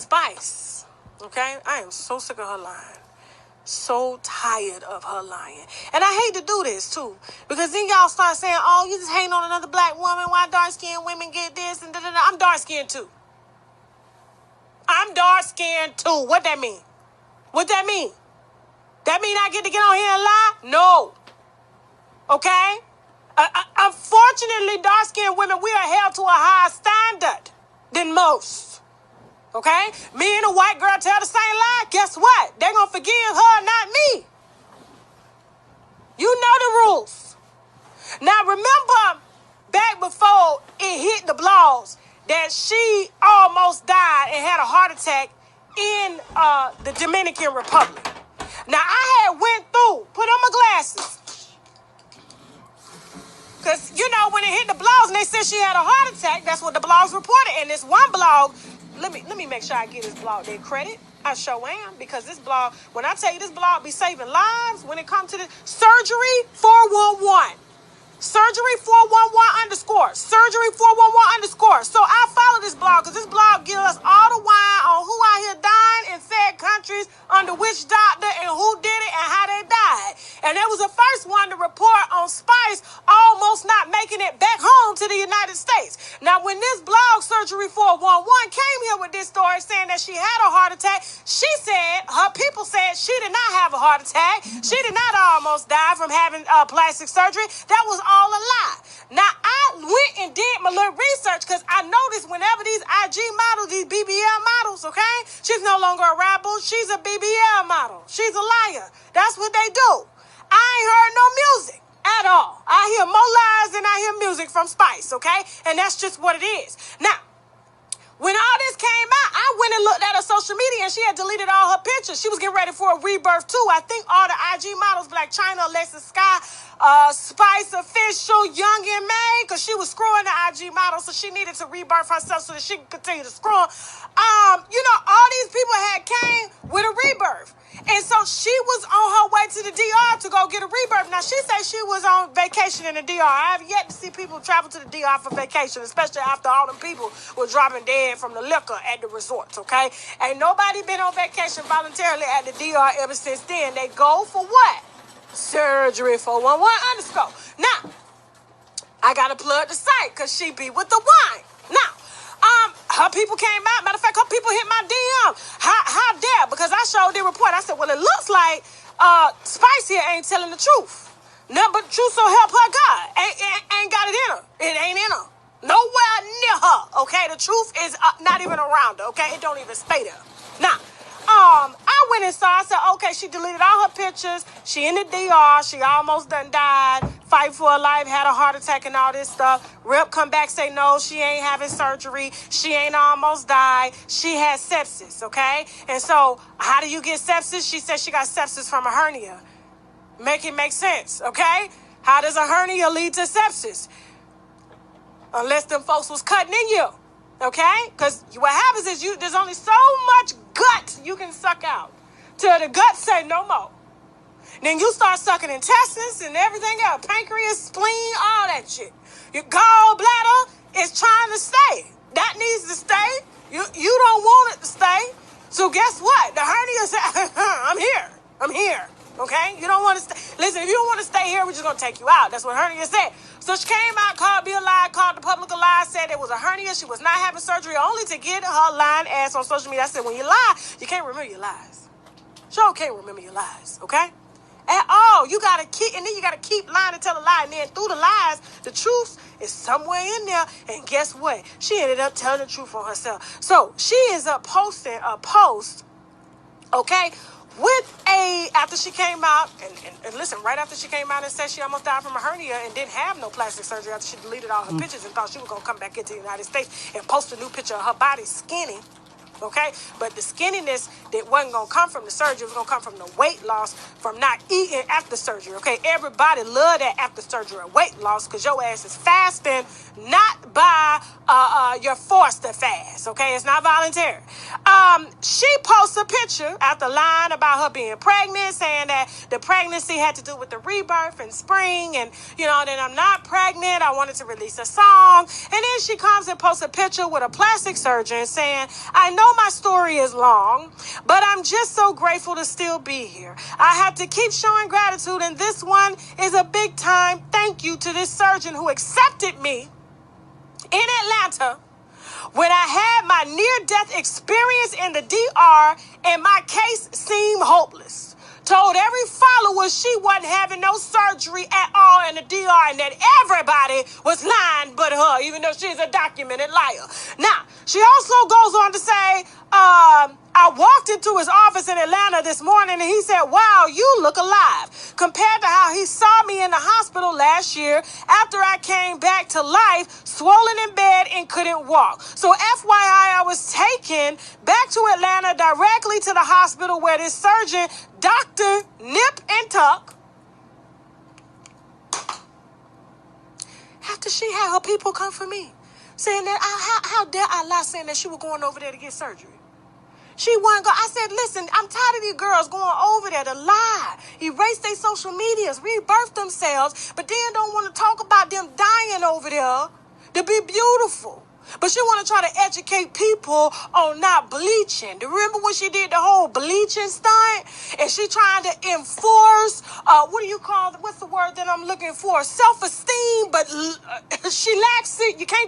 Spice, okay? I am so sick of her lying. So tired of her lying. And I hate to do this, too. Because then y'all start saying, oh, you just hating on another black woman. Why dark-skinned women get this and da-da-da. I'm dark-skinned, too. I'm dark-skinned, too. What that mean? What that mean? That mean I get to get on here and lie? No. Okay? Unfortunately, dark-skinned women, we are held to a higher standard than most. Okay? Me and a white girl tell the same lie. Guess what? They're going to forgive her, not me. You know the rules. Now, remember back before it hit the blogs that she almost died and had a heart attack in the Dominican Republic. Now, I had went through, put on my glasses. Because, you know, when it hit the blogs and they said she had a heart attack, that's what the blogs reported. And this one blog, let me make sure I give this blog their credit. I sure am, because this blog, when I tell you this blog be saving lives, when it comes to the surgery 411. Surgery 411 underscore. Surgery 411 underscore. So I follow this blog because this blog gives us all the wine on who out here dying in said countries, under which doctor, and who did it and how they died. And that was the first one to report on Spice almost not making it back home to the United States. Now, when this blog, Surgery 411, came here with this story saying that she had a heart attack, she said, her people said she did not have a heart attack. She did not almost die from having plastic surgery. That was all a lie. Now, I went and did my little research because I noticed whenever these IG models, these BBL models, okay, she's no longer a rebel. She's a BBL model. She's a liar. That's what they do. I ain't heard no music at all. I hear more lies than I hear music from Spice, okay? And that's just what it is. Now, when all this came out, I went and looked at her social media and she had deleted all her pictures. She was getting ready for a rebirth too. I think all the IG models, Black China, Alexis Sky, Spice Official, Young and May, because she was screwing the IG models, so she needed to rebirth herself so that she could continue to screw them. You know, all these people had came with a rebirth. And so she was on her way to the DR to go get a rebirth. Now, she said she was on vacation in the DR. I have yet to see people travel to the DR for vacation, especially after all them people were dropping dead from the liquor at the resorts, okay? Ain't nobody been on vacation voluntarily at the DR ever since then. They go for what? Surgery 411 underscore. Now, I got to plug the site because she be with the wine. Now, her people came out. Matter of fact, her people hit my DM. How dare? Because I showed the report. I said, well, it looks like Spice here ain't telling the truth. Nothing but the truth, so help her God. Ain't got it in her. It ain't in her. Nowhere near her, okay? The truth is not even around her, okay? It don't even stay there. Now, I went and saw, I said, okay, she deleted all her pictures. She in the DR. She almost done died. Fight for her life, had a heart attack and all this stuff. Rep come back, say no, she ain't having surgery. She ain't almost died. She had sepsis, okay? And so, how do you get sepsis? She said she got sepsis from a hernia. Make it make sense, okay? How does a hernia lead to sepsis? Unless them folks was cutting in you, okay? Because what happens is there's only so much gut you can suck out till the gut say no more. Then you start sucking intestines and everything else, pancreas, spleen, all that shit. Your gallbladder is trying to stay. That needs to stay. You don't want it to stay. So guess what? The hernia said, I'm here. Okay? You don't want to stay. Listen, if you don't want to stay here, we're just going to take you out. That's what hernia said. So she came out, called me a lie, called the public a lie, said it was a hernia. She was not having surgery, only to get her lying ass on social media. I said, when you lie, you can't remember your lies. Sure can't remember your lies, okay? At all. You got to keep, and then you got to keep lying and tell a lie. And then through the lies, the truth is somewhere in there. And guess what? She ended up telling the truth on herself. So she is up posting a post, okay, with after she came out, and listen, right after she came out and said she almost died from a hernia and didn't have no plastic surgery after she deleted all her pictures and thought she was going to come back into the United States and post a new picture of her body skinny, okay? But the skinniness that wasn't going to come from the surgery, it was going to come from the weight loss from not eating after surgery, okay? Everybody love that after surgery weight loss because your ass is fasting, not by you're forced to fast, okay? It's not voluntary. she posts a picture after lying about her being pregnant, saying that the pregnancy had to do with the rebirth in spring, and that I'm not pregnant. I wanted to release a song, and then she comes and posts a picture with a plastic surgeon saying, I know my story is long, but I'm just so grateful to still be here. I have to keep showing gratitude, and this one is a big time thank you to this surgeon who accepted me in Atlanta when I had my near-death experience in the DR and my case seemed hopeless. Told every follower she wasn't having no surgery at all in the DR and that everybody was lying but her, even though she's a documented liar. Now, she also goes on to say, I walked into his office in Atlanta this morning and he said, wow, you look alive, compared to how he saw me in the hospital last year after I came back to life, swollen in bed and couldn't walk. So FYI, I was taken back to Atlanta directly to the hospital where this surgeon, Dr. Nip and Tuck, after she had her people come for me, saying that, how dare I lie, saying that she was going over there to get surgery. She wasn't go. I said, listen, I'm tired of these girls going over there to lie, erase their social medias, rebirth themselves, but then don't want to talk about them dying over there to be beautiful. But she want to try to educate people on not bleaching. Remember when she did the whole bleaching stunt? And she trying to enforce, what's the word that I'm looking for? Self-esteem, but she lacks it. You can't